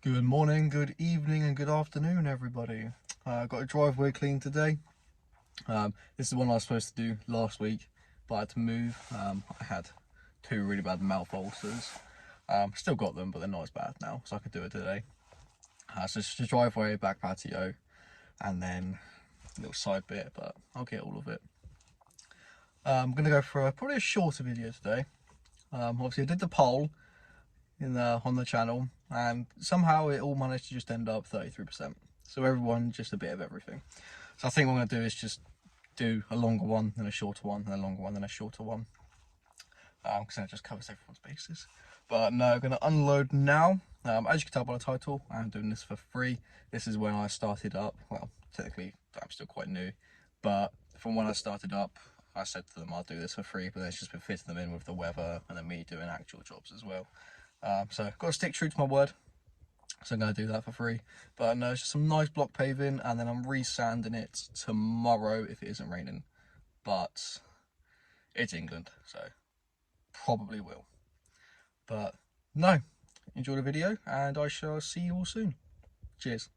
Good morning, good evening and good afternoon everybody. Got a driveway clean today. This is the one I was supposed to do last week, but I had to move. I had two really bad mouth ulcers. Still got them, but they're not as bad now, so I could do it today. So it's just a driveway, back patio, and then a little side bit, but I'll get all of it. I'm going to go for probably a shorter video today. Obviously I did the poll on the channel, and somehow it all managed to just end up 33%. So everyone, just a bit of everything. So I think what I'm going to do is just do a longer one, then a shorter one, then a longer one, then a shorter one. Because then it just covers everyone's bases. But no, I'm going to unload now. As you can tell by the title, I'm doing this for free. This is when I started up. Well, technically I'm still quite new, but from when I started up, I said to them I'll do this for free, but it's just been fitting them in with the weather and then me doing actual jobs as well. So got to stick true to my word, so I'm going to do that for free. But no, it's just some nice block paving, and then I'm re-sanding it tomorrow if it isn't raining. But it's England, so probably will. But no, enjoy the video, and I shall see you all soon. Cheers.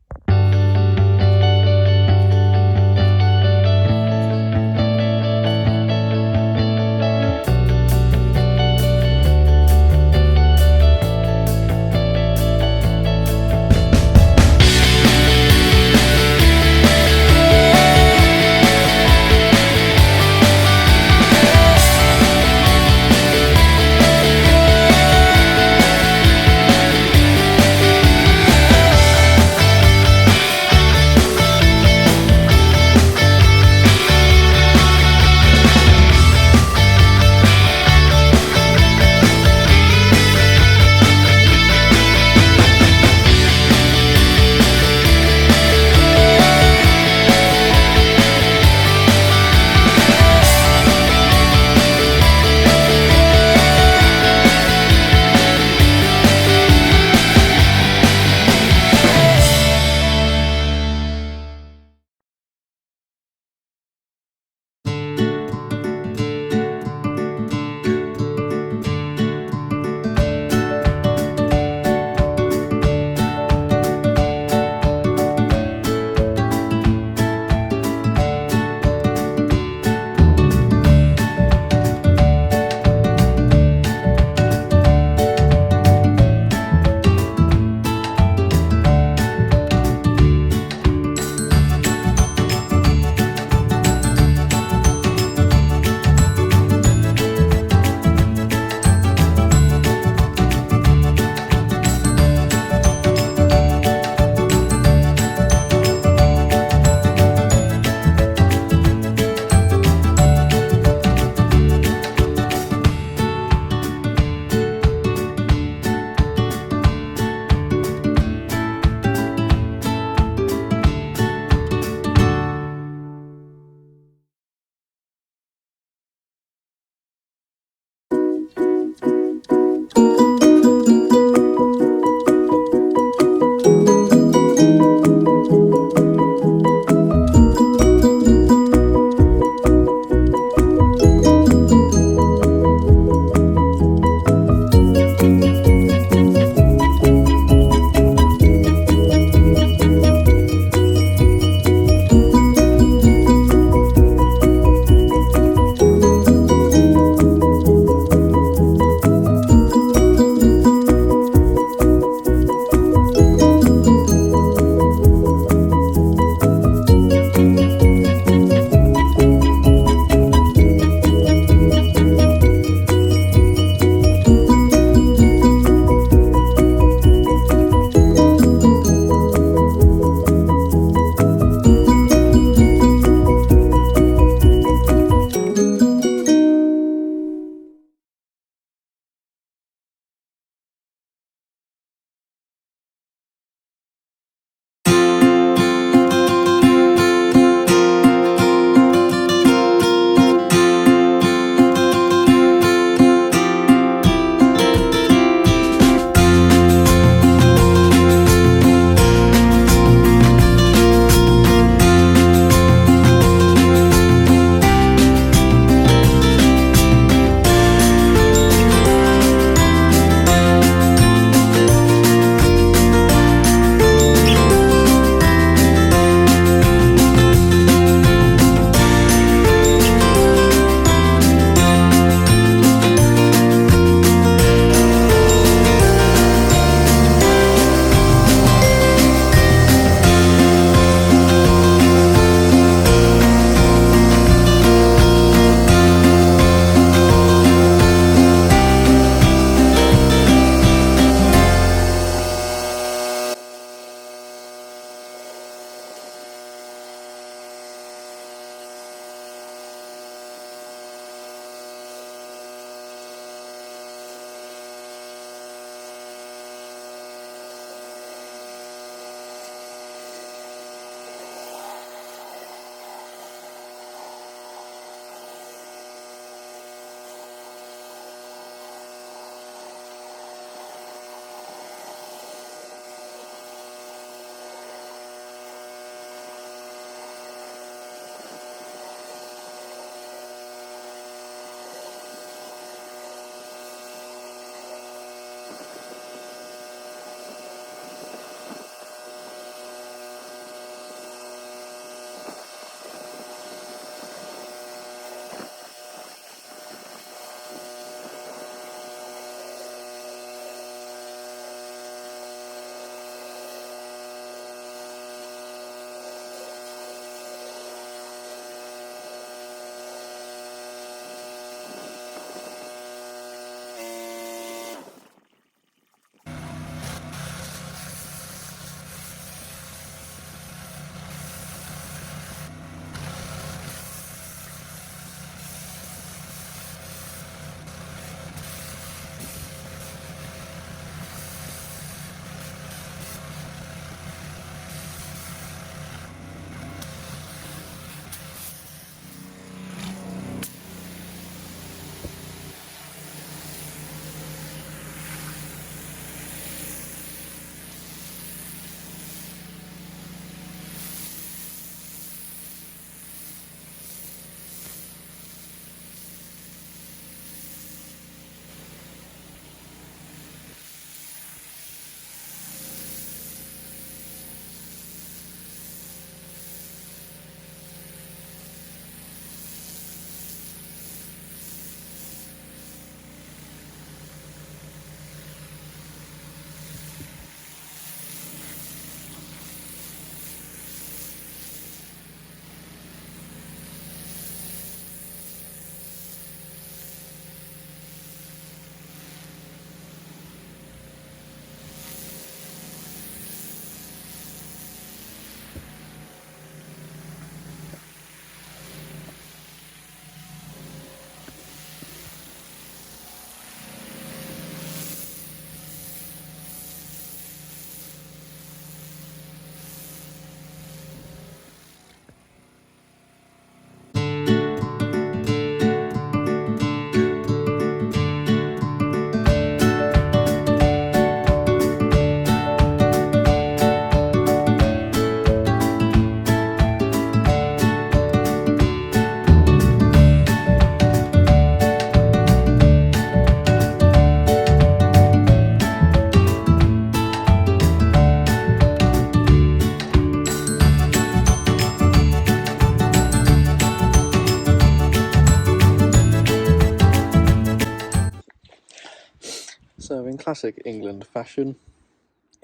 So in classic England fashion,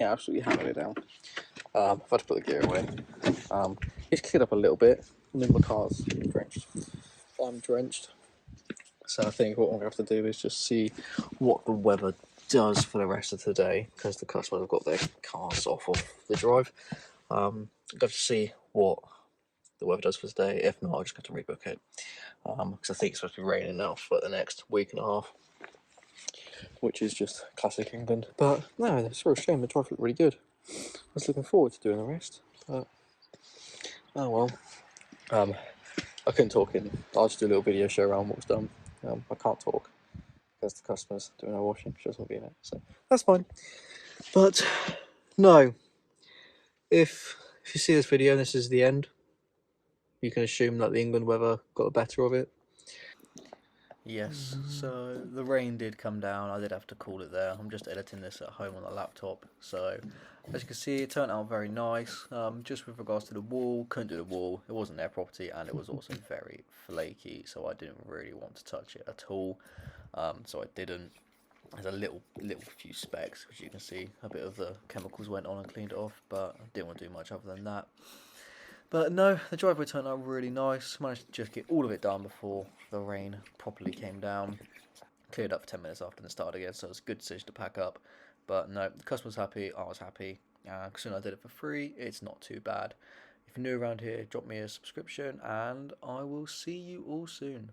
it absolutely hammered it down. I've had to put the gear away. It's cleared up a little bit, and then my car's drenched. I'm drenched. So I think what I'm going to have to do is just see what the weather does for the rest of today, because the customers have got their cars off the drive. I've got to see what the weather does for today. If not, I'll just have to rebook it. Because I think it's supposed to be raining now for the next week and a half, which is just classic England. But no, it's a real shame. The drive looked really good. I was looking forward to doing the rest, but oh well. I couldn't talk in. I'll just do a little video show around what was done. I can't talk because the customer's doing our washing. She doesn't want to be in it, so that's fine. But no, if you see this video and this is the end, you can assume that the England weather got the better of it. Yes, so the rain did come down. I did have to call it there. I'm just editing this at home on the laptop. So, as you can see, it turned out very nice. Just with regards to the wall, couldn't do the wall. It wasn't their property and it was also very flaky, so I didn't really want to touch it at all. So I didn't. There's a little few specks, which you can see. A bit of the chemicals went on and cleaned it off, but I didn't want to do much other than that. But no, the driveway turned out really nice. Managed to just get all of it done before the rain properly came down. Cleared up for 10 minutes after and started again, so it was a good decision to pack up. But no, the customer was happy, I was happy. Soon I did it for free, it's not too bad. If you're new around here, drop me a subscription, and I will see you all soon.